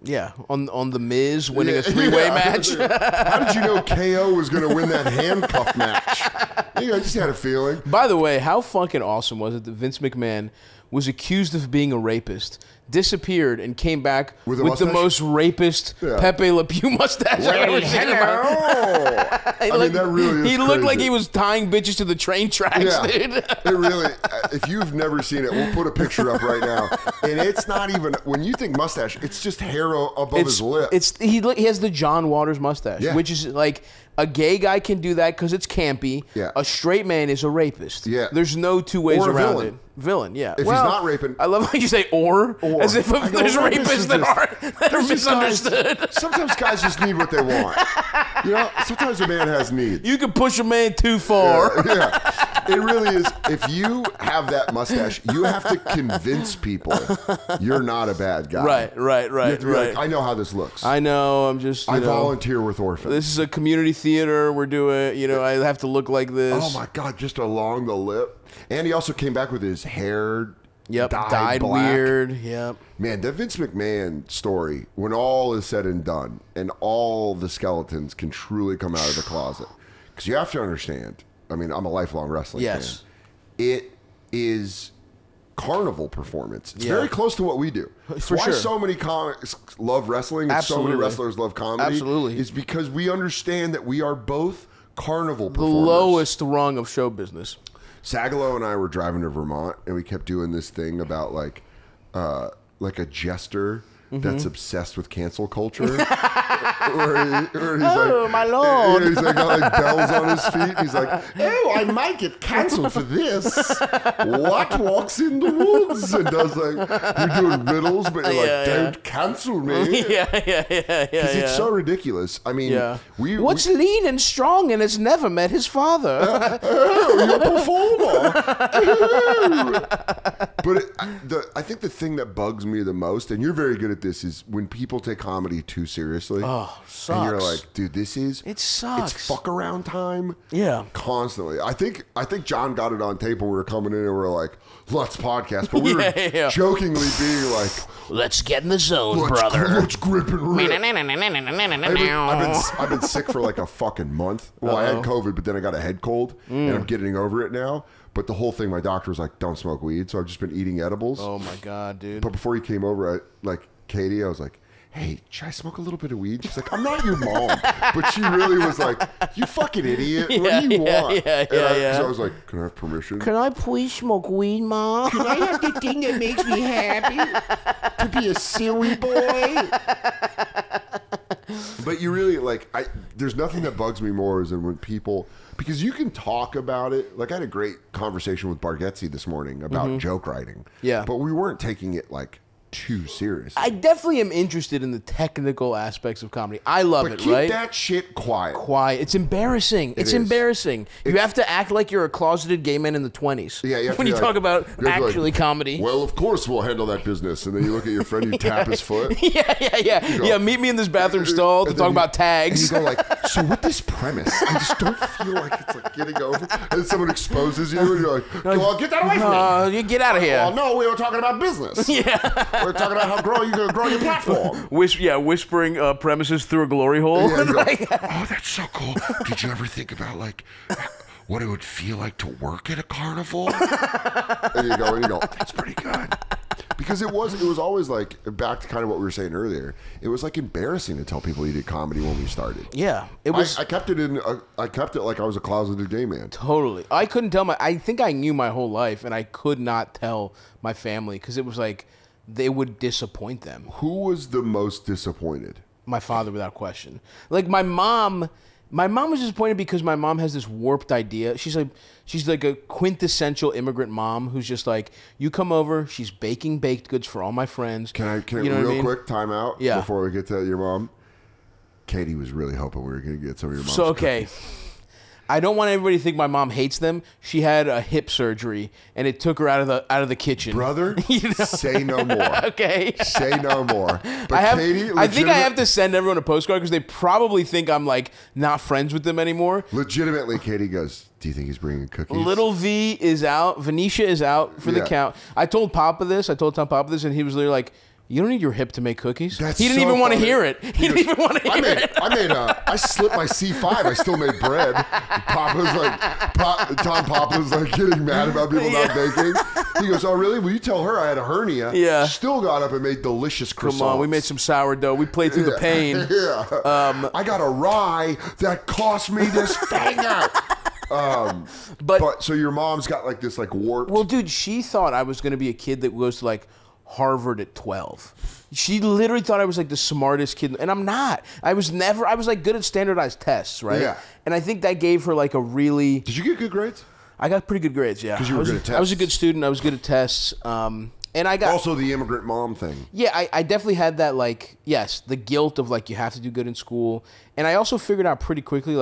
Yeah, on the Miz winning a three-way match. How did you know KO was going to win that handcuff match? I just had a feeling. By the way, how fucking awesome was it that Vince McMahon was accused of being a rapist, disappeared, and came back with the most rapist Pepe Le Pew mustache I've ever seen in my life. That really is He looked crazy. like he was tying bitches to the train tracks, dude. It really, if you've never seen it, we'll put a picture up right now. And it's not even, when you think mustache, it's just hair above his lip. He has the John Waters mustache, which is like... A gay guy can do that because it's campy. Yeah. A straight man is a rapist. Yeah. There's no two ways Or a around villain. it. Villain, yeah. If he's not raping... I love how you say or. As if there's rapists that are misunderstood. Sometimes guys just need what they want. Sometimes a man has needs. You can push a man too far. Yeah. It really is. If you have that mustache, you have to convince people you're not a bad guy. Right. Like, I know how this looks. I know. I'm just. I volunteer with orphans. This is a community theater. We're doing. I have to look like this. Oh my god, just along the lip. And he also came back with his hair. Dyed black. weird. Yep. Man, that Vince McMahon story, when all is said and done, and all the skeletons can truly come out of the closet, because you have to understand. I mean, I'm a lifelong wrestling fan. It is carnival performance. It's very close to what we do. It's why so many comics love wrestling and so many wrestlers love comedy. Absolutely. Is because we understand that we are both carnival performers. The lowest rung of show business. Sagalo and I were driving to Vermont, and we kept doing this thing about like a jester that's obsessed with cancel culture. Where he's like, my lord! He's like got like bells on his feet. He's like, oh, I might get canceled for this. What walks in the woods and does like you're doing riddles, but you're like, don't cancel me. Yeah. Because it's so ridiculous. I mean, what's lean and strong and has never met his father? You're a performer. But I think the thing that bugs me the most, and you're very good at this is when people take comedy too seriously. Oh, sucks. And you're like, dude, it sucks. It's fuck around time. Yeah. Constantly. I think John got it on tape when we were coming in and we were like, let's podcast. But we were jokingly being like, let's get in the zone, brother. Let's grip and rip. I've been sick for like a fucking month. Well, I had COVID, but then I got a head cold and I'm getting over it now. But the whole thing, my doctor was like, don't smoke weed. So I've just been eating edibles. Oh, my God, dude. But before he came over, Katie, I was like, hey, should I smoke a little bit of weed? She's like, I'm not your mom. But she really was like, you fucking idiot. What do you want? So I was like, can I have permission? Can I please smoke weed, Mom? Can I have the thing that makes me happy? To be a silly boy? But you really, there's nothing that bugs me more than when people... Because you can talk about it. Like, I had a great conversation with Bargetzi this morning about joke writing. Yeah. But we weren't taking it, too seriously. I definitely am interested in the technical aspects of comedy. I love it, right? Keep that shit quiet. Quiet. It's embarrassing. It's embarrassing. You have to act like you're a closeted gay man in the 20s. Yeah, when you talk about actually comedy. Well, of course we'll handle that business. And then you look at your friend, you tap his foot. Yeah, meet me in this bathroom stall to talk about tags. And you go so with this premise, I just don't feel like it's getting over. And someone exposes you and you're like, well, get that away from me. You get out of here. Oh, no, we were talking about business. Yeah. We're talking about how you're going to grow your platform. Whispering premises through a glory hole. Yeah, go, oh, that's so cool. Did you ever think about, what it would feel like to work at a carnival? And you go, that's pretty good. Because it was always back to kind of what we were saying earlier. It was embarrassing to tell people you did comedy when we started. Yeah, it was. I kept it like I was a closeted gay man. Totally, I couldn't tell I think I knew my whole life, and I could not tell my family because it was they would disappoint them. Who was the most disappointed? My father, without question. My mom was disappointed because my mom has this warped idea. She's like a quintessential immigrant mom who's just you come over, she's baking baked goods for all my friends. Can I real quick time out before we get to your mom? Katie was really hoping we were going to get some of your mom's cookies. I don't want everybody to think my mom hates them. She had a hip surgery, and it took her out of the kitchen. Brother, say no more. Okay. Say no more. But Katie, I think I have to send everyone a postcard because they probably think I'm not friends with them anymore. Legitimately, Katie goes, do you think he's bringing cookies? Little V is out. Venetia is out for the count. I told Tom Papa this, and he was literally like, you don't need your hip to make cookies. He didn't even want to hear it. He didn't even want to hear it. I slipped my C5. I still made bread. Tom Papa's getting mad about people not baking. He goes, oh, really? Will you tell her I had a hernia? Yeah. Still got up and made delicious croissants. Come on, we made some sourdough. We played through the pain. Yeah. I got a rye that cost me this finger. But so your mom's got this warped. Well, dude, she thought I was going to be a kid that goes to Harvard at 12. She literally thought I was the smartest kid, and I'm not. I was good at standardized tests, right? Yeah. And I think that gave her a really. Did you get good grades? I got pretty good grades, yeah. Because you were good at tests. I was a good student. I was good at tests. And I got also the immigrant mom thing. Yeah, I definitely had that the guilt of you have to do good in school, and I also figured out pretty quickly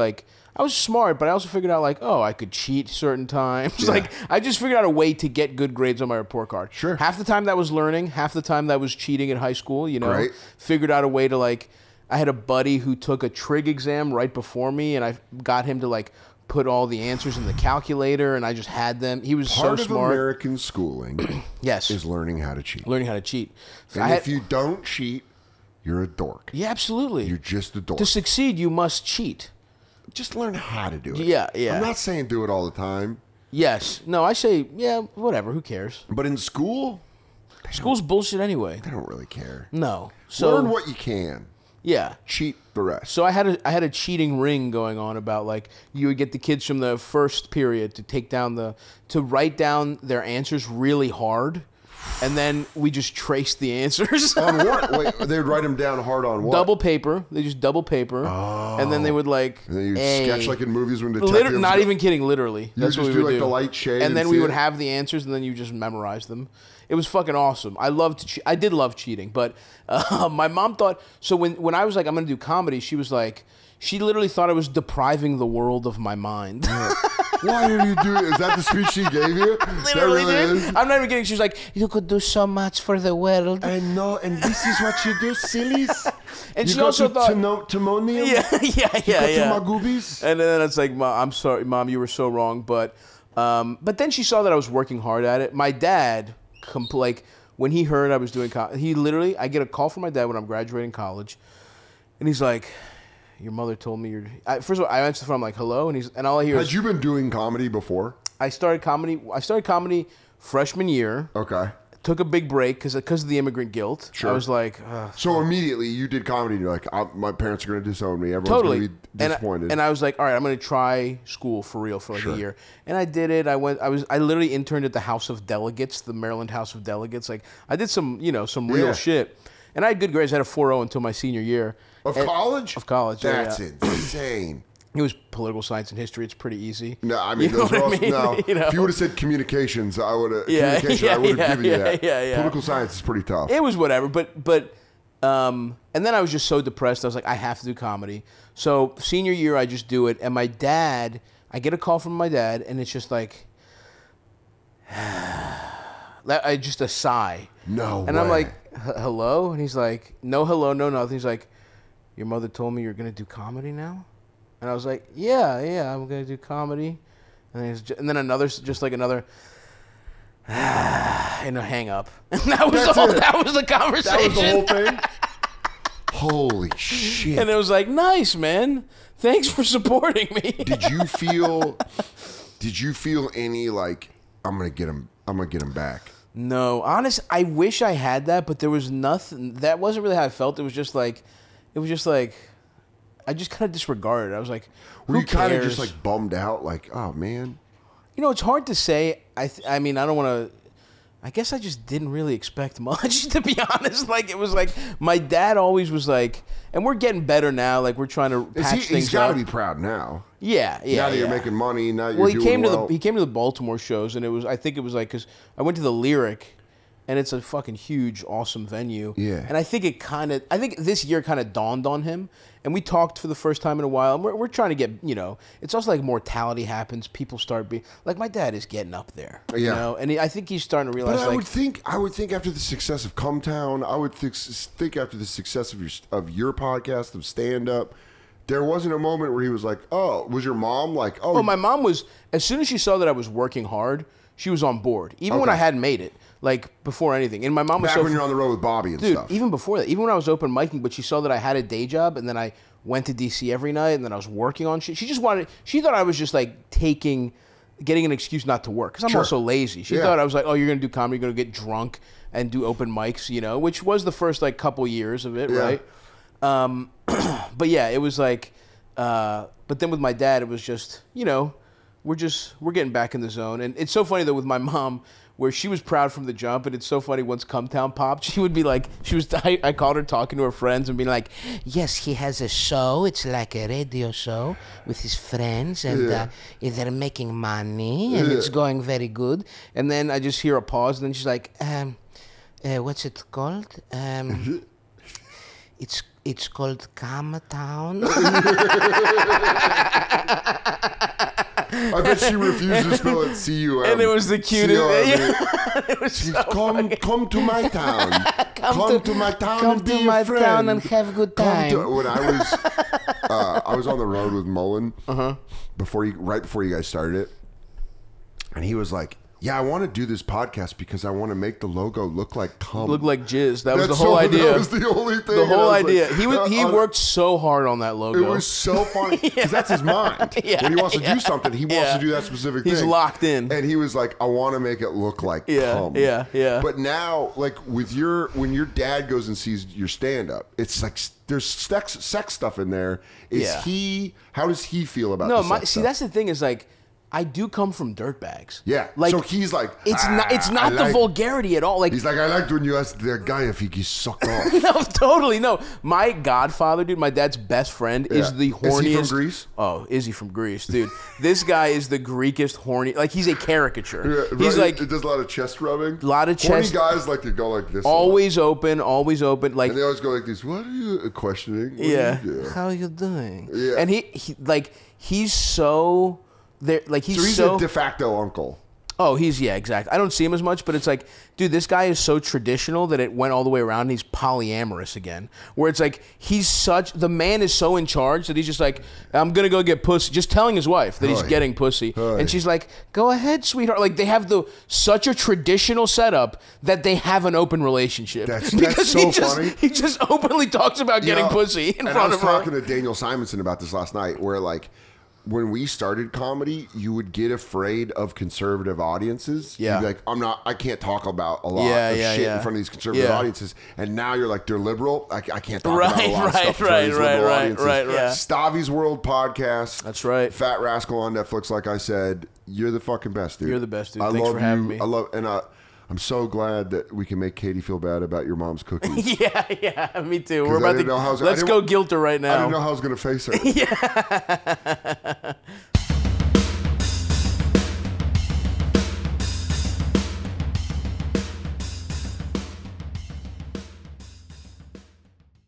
I was smart, but I also figured out I could cheat certain times. Yeah. I just figured out a way to get good grades on my report card. Sure. Half the time that was learning, half the time that was cheating in high school. Right. Figured out a way to I had a buddy who took a trig exam right before me, and I got him to put all the answers in the calculator, and I just had them. He was so smart. Part of American schooling, yes, is learning how to cheat. Learning how to cheat. And if you don't cheat, you're a dork. Yeah, absolutely. You're just a dork. To succeed, you must cheat. Just learn how to do it. Yeah. I'm not saying do it all the time. Yes. No, I say, whatever. Who cares? But in school's bullshit anyway. They don't really care. No. So learn what you can. Yeah. Cheat the rest. So I had a cheating ring going on about you would get the kids from the first period to write down their answers really hard. And then we just traced the answers. On what? Wait, they would write them down hard on what? Double paper. They just double paper. Oh. And then they would And then you sketch in movies when detectives. Not even kidding, literally. That's what we would do. The light shade. And then we would have the answers, and then you just memorize them. It was fucking awesome. I did love cheating, but my mom thought. So when I was I'm going to do comedy, she was she literally thought I was depriving the world of my mind. Yeah. Why did you do it? Is that the speech she gave you? Literally, really dude. I'm not even kidding. She was like, you could do so much for the world. I know, and this is what you do, sillies. And you she also thought, Timonium? Yeah. To my goobies? And then it's like, Mom, I'm sorry, Mom, you were so wrong. But then she saw that I was working hard at it. My dad, like, when he heard I was doing, I get a call from my dad when I'm graduating college, and he's like, your mother told me you're. First of all, I answer the phone. I'm like, hello, and all I hear is. Had you been doing comedy before? I started comedy freshman year. Okay. Took a big break because of the immigrant guilt. Sure. I was like. So immediately you did comedy. And you're like, my parents are going to disown me. Everyone's Totally. going to be disappointed. And I was like, all right, I'm going to try school for real for like a year. And I did it. I literally interned at the House of Delegates, the Maryland House of Delegates. Like I did some real shit. And I had good grades. I had a 4.0 until my senior year. Of college? Of college. That's insane. It was political science and history. It's pretty easy. No, I mean, those are also, no. If you would have said communications, I would have given you that. Yeah. Political science is pretty tough. It was whatever, but and then I was just so depressed. I was like, I have to do comedy. So senior year, I just do it. And my dad, I get a call from my dad, and it's just like, just a sigh. No And way. I'm like, hello? And he's like, no hello, no nothing. He's like, your mother told me you're going to do comedy now? And I was like, yeah, I'm going to do comedy. And then another, and a hang up. And that was the conversation. That was the whole thing? Holy shit. And it was like, nice, man. Thanks for supporting me. Did you feel any like, I'm going to get him back? No, honest, I wish I had that, but there was nothing. That wasn't really how I felt. It was just like, I just kind of disregarded it. I was like, who Were you kind of cares? just like bummed out? Like, oh man. You know, it's hard to say. I mean, I don't want to. I guess I just didn't really expect much, to be honest. Like, it was like, my dad always was like, and we're getting better now. Like, we're trying to patch things up. He's got to be proud now. Yeah. Now that you're making money, now you're doing well. He came to the Baltimore shows, and I think it was like, because I went to the Lyric, and it's a fucking huge, awesome venue. Yeah. And I think this year kind of dawned on him, and we talked for the first time in a while, and we're trying to get, it's also like mortality happens, people start being, like my dad is getting up there, and I think he's starting to realize, but I would think after the success of Come Town, I would think after the success of your podcast, of stand-up, there wasn't a moment where he was like, oh, was your mom like, oh. Well, my mom was, as soon as she saw that I was working hard, she was on board, even when I hadn't made it. Like, before anything. And my mom was back when you're on the road with Bobby and stuff. Dude, even before that. Even when I was open micing, but she saw that I had a day job, and then I went to D.C. every night, and then I was working on shit. She thought I was just, like, getting an excuse not to work. Because I'm also lazy. She thought I was like, oh, you're going to do comedy, you're going to get drunk and do open mics, which was the first, like, couple years of it, right? But, yeah, it was like, but then with my dad, it was just, we're getting back in the zone. And it's so funny, though, with my mom, where she was proud from the jump, and it's so funny, once Come Town popped, she would be like, I called her talking to her friends and being like, yes, he has a show, it's like a radio show with his friends, and they're making money, and it's going very good. And then I just hear a pause, and then she's like, what's it called? It's called Come Town. I bet she refused to spell it C-U-M. And it was the cutest. It was so come to my town. Come to my town come and be to my a friend. town and have a good time. When I was on the road with Mullen right before you guys started it, and he was like, yeah, I want to do this podcast because I want to make the logo look like cum. Look like jizz. That was the whole idea. That was the only thing. The whole idea. Like, he worked so hard on that logo. It was so funny because that's his mind. When he wants to do something, he wants to do that specific thing. He's locked in. And he was like, I want to make it look like cum. Yeah. But now, like when your dad goes and sees your stand-up, it's like there's sex stuff in there. How does he feel about the sex stuff? That's the thing is like, I do come from dirtbags. Yeah. Like, so he's like, it's not the vulgarity at all. Like, he's like, I liked when you asked the guy if he gets sucked off. No, totally no. My godfather, dude, my dad's best friend is the horniest. Is he from Greece? Oh, is he from Greece, dude? This guy is the Greekest horny. Like, he's a caricature. Yeah, he's like, it does a lot of chest rubbing. A lot of chest. Horny guys like to go like this. Always open. Like, and they always go like this. What are you questioning? How are you doing? Yeah. And he's so like he's a de facto uncle. Oh, yeah, exactly. I don't see him as much, but it's like, dude, this guy is so traditional that it went all the way around. And he's polyamorous again, where it's like the man is so in charge that he's just like, I'm gonna go get pussy, just telling his wife that he's getting pussy, and she's like, go ahead, sweetheart. Like they have such a traditional setup that they have an open relationship. That's so funny. He just openly talks about getting pussy in front of her. I was talking to Daniel Simonson about this last night, where like, when we started comedy, you would get afraid of conservative audiences. Yeah. You'd be like, I can't talk about a lot of shit in front of these conservative audiences. And now you're like, they're liberal. I can't talk about a lot of stuff in front of these liberal audiences. Right. Stavy's World podcast. That's right. Fat Rascal on Netflix, like I said. You're the fucking best, dude. You're the best, dude. Thanks for having me. I'm so glad that we can make Katie feel bad about your mom's cookies. Yeah, me too. We're about to let's go guilt her right now. I didn't know how I was going to face her. Yeah.